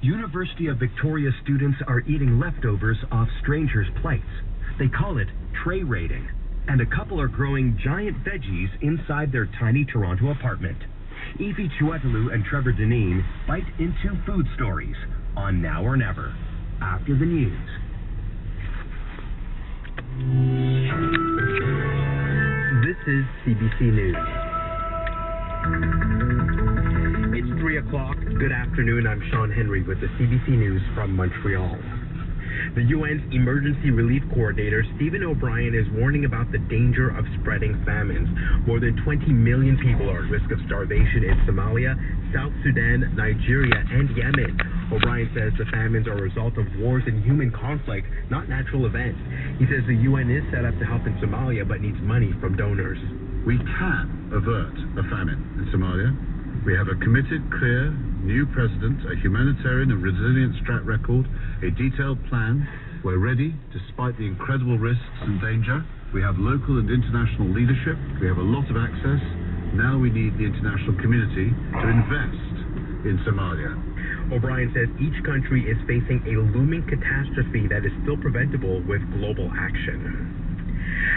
University of Victoria students are eating leftovers off strangers' plates. They call it tray raiding. And a couple are growing giant veggies inside their tiny Toronto apartment. Evie Chuetalu and Trevor Deneen bite into food stories on Now or Never, after the news. This is CBC News. It's 3 o'clock. Good afternoon. I'm Sean Henry with the CBC News from Montreal. The UN's Emergency Relief Coordinator, Stephen O'Brien, is warning about the danger of spreading famines. More than 20 million people are at risk of starvation in Somalia, South Sudan, Nigeria, and Yemen. O'Brien says the famines are a result of wars and human conflict, not natural events. He says the UN is set up to help in Somalia, but needs money from donors. We can avert a famine in Somalia. We have a committed, clear, new president, a humanitarian and resilient track record, a detailed plan. We're ready, despite the incredible risks and danger. We have local and international leadership. We have a lot of access. Now we need the international community to invest in Somalia. O'Brien says each country is facing a looming catastrophe that is still preventable with global action.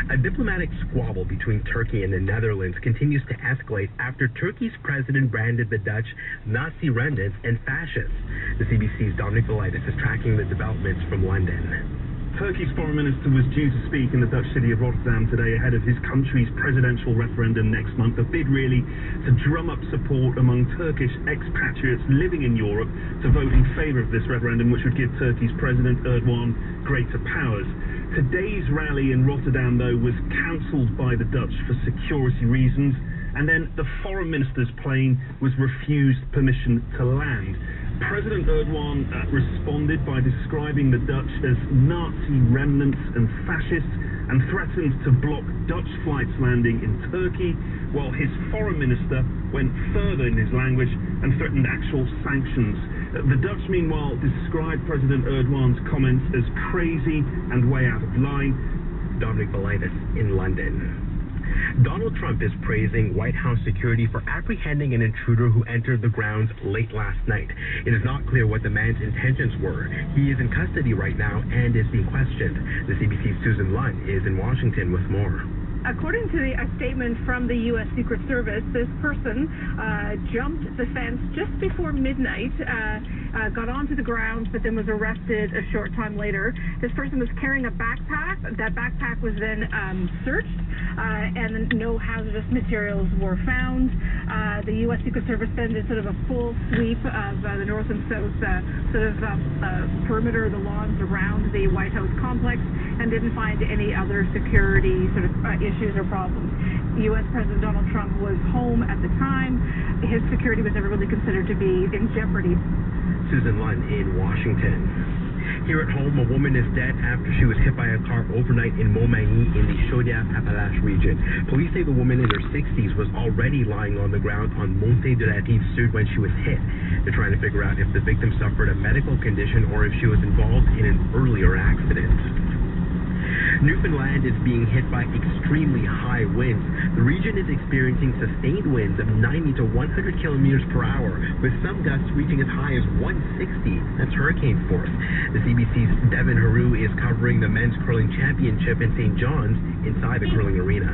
A diplomatic squabble between Turkey and the Netherlands continues to escalate after Turkey's president branded the Dutch Nazi remnants and fascists. The CBC's Dominic Velitis is tracking the developments from London. Turkey's foreign minister was due to speak in the Dutch city of Rotterdam today ahead of his country's presidential referendum next month, a bid really to drum up support among Turkish expatriates living in Europe to vote in favour of this referendum, which would give Turkey's President Erdogan greater powers. Today's rally in Rotterdam, though, was cancelled by the Dutch for security reasons, and then the foreign minister's plane was refused permission to land. President Erdogan responded by describing the Dutch as Nazi remnants and fascists, and threatened to block Dutch flights landing in Turkey, while his foreign minister went further in his language and threatened actual sanctions. The Dutch, meanwhile, described President Erdogan's comments as crazy and way out of line. Dominic Velitis in London. Donald Trump is praising White House security for apprehending an intruder who entered the grounds late last night. It is not clear what the man's intentions were. He is in custody right now and is being questioned. The CBC's Susan Lunn is in Washington with more. According to a statement from the U.S. Secret Service, this person jumped the fence just before midnight, got onto the ground, but then was arrested a short time later. This person was carrying a backpack. That backpack was then searched, and no hazardous materials were found. The U.S. Secret Service then did sort of a full sweep of the north and south perimeter, the lawns around the White House complex, and didn't find any other security sort of issues or problems. U.S. President Donald Trump was home at the time. His security was never really considered to be in jeopardy. Susan Lunn in Washington. Here at home, a woman is dead after she was hit by a car overnight in Montmagny in the Chaudière-Appalaches region. Police say the woman in her 60s was already lying on the ground on Montée de la Rive Sud when she was hit. They're trying to figure out if the victim suffered a medical condition or if she was involved in an earlier accident. Newfoundland is being hit by extremely high winds. The region is experiencing sustained winds of 90 to 100 kilometers per hour, with some gusts reaching as high as 160. That's hurricane force. The CBC's Devin Haru is covering the men's curling championship in St. John's inside the curling arena.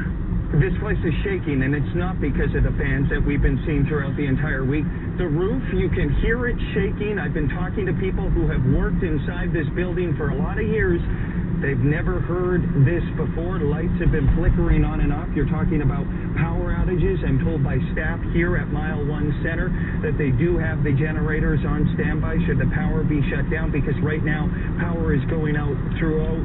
This place is shaking, and it's not because of the fans that we've been seeing throughout the entire week. The roof, you can hear it shaking. I've been talking to people who have worked inside this building for a lot of years. They've never heard this before. Lights have been flickering on and off. You're talking about power outages. I'm told by staff here at Mile 1 Center that they do have the generators on standby should the power be shut down, because right now power is going out throughout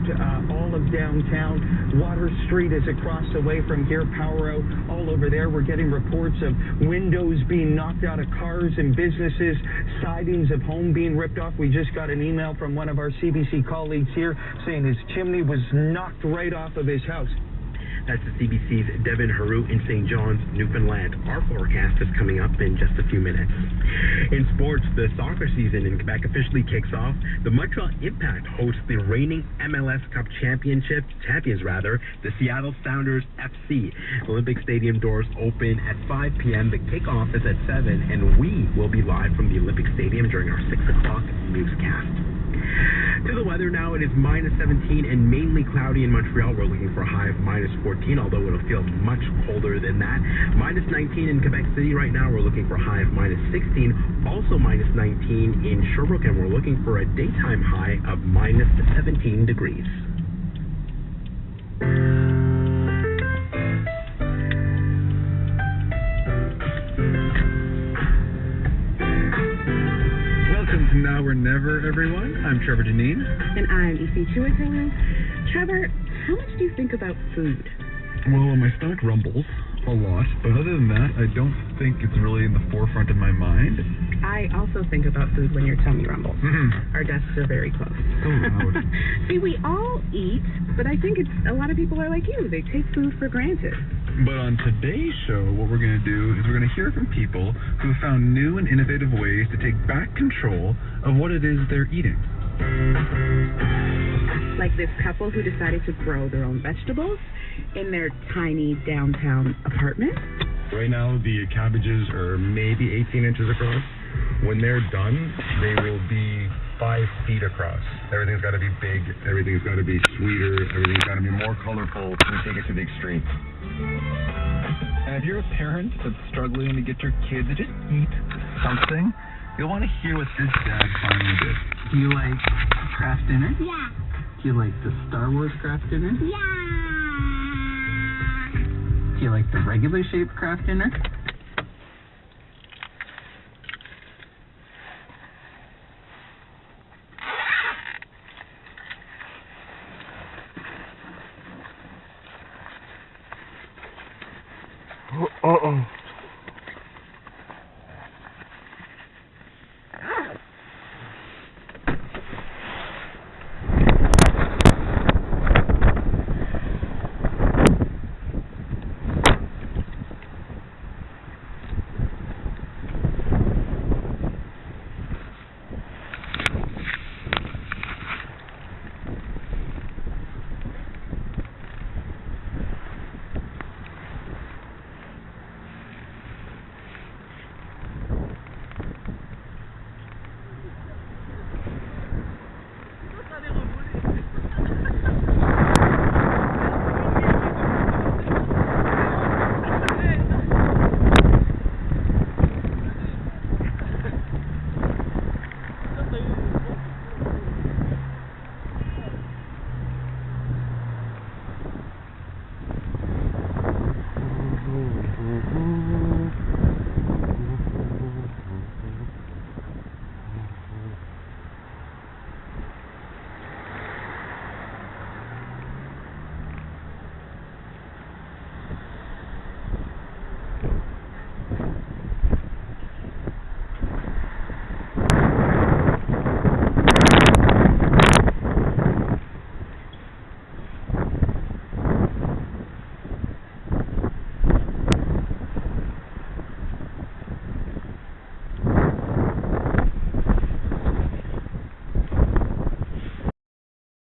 all of downtown. Water Street is across the way from here. Power out all over there. We're getting reports of windows being knocked out of cars and businesses, sidings of home being ripped off. We just got an email from one of our CBC colleagues here saying his chimney was knocked right off of his house. That's the CBC's Devin Haru in St. John's, Newfoundland. Our forecast is coming up in just a few minutes. In sports, the soccer season in Quebec officially kicks off. The Montreal Impact hosts the reigning MLS Cup champions, the Seattle Sounders FC. Olympic Stadium doors open at 5 p.m. The kickoff is at 7, and we will be live from the Olympic Stadium during our 6 o'clock newscast. To the weather now, it is minus 17 and mainly cloudy in Montreal. We're looking for a high of minus 14, although it'll feel much colder than that. Minus 19 in Quebec City right now. We're looking for a high of minus 16, also minus 19 in Sherbrooke, and we're looking for a daytime high of minus 17 degrees. Now or Never, everyone. I'm Trevor Deneen. And I'm E.C. Chiwetel. Trevor, how much do you think about food? Well, my stomach rumbles a lot, but other than that, I don't think it's really in the forefront of my mind. I also think about food when your tummy rumbles. Mm-hmm. Our desks are very close. So loud. See, we all eat, but I think a lot of people are like you. They take food for granted. But on today's show, what we're going to do is we're going to hear from people who found new and innovative ways to take back control of what it is they're eating. Like this couple who decided to grow their own vegetables in their tiny downtown apartment. Right now, the cabbages are maybe 18 inches across. When they're done, they will be 5 feet across. Everything's got to be big. Everything's got to be sweeter. Everything's got to be more colorful. We take it to the extreme. And if you're a parent that's struggling to get your kid to just eat something, you'll want to hear what this dad finally did. Do you like Kraft Dinner? Yeah. Do you like the Star Wars Kraft Dinner? Yeah. Do you like the regular shaped Kraft Dinner? Uh-oh.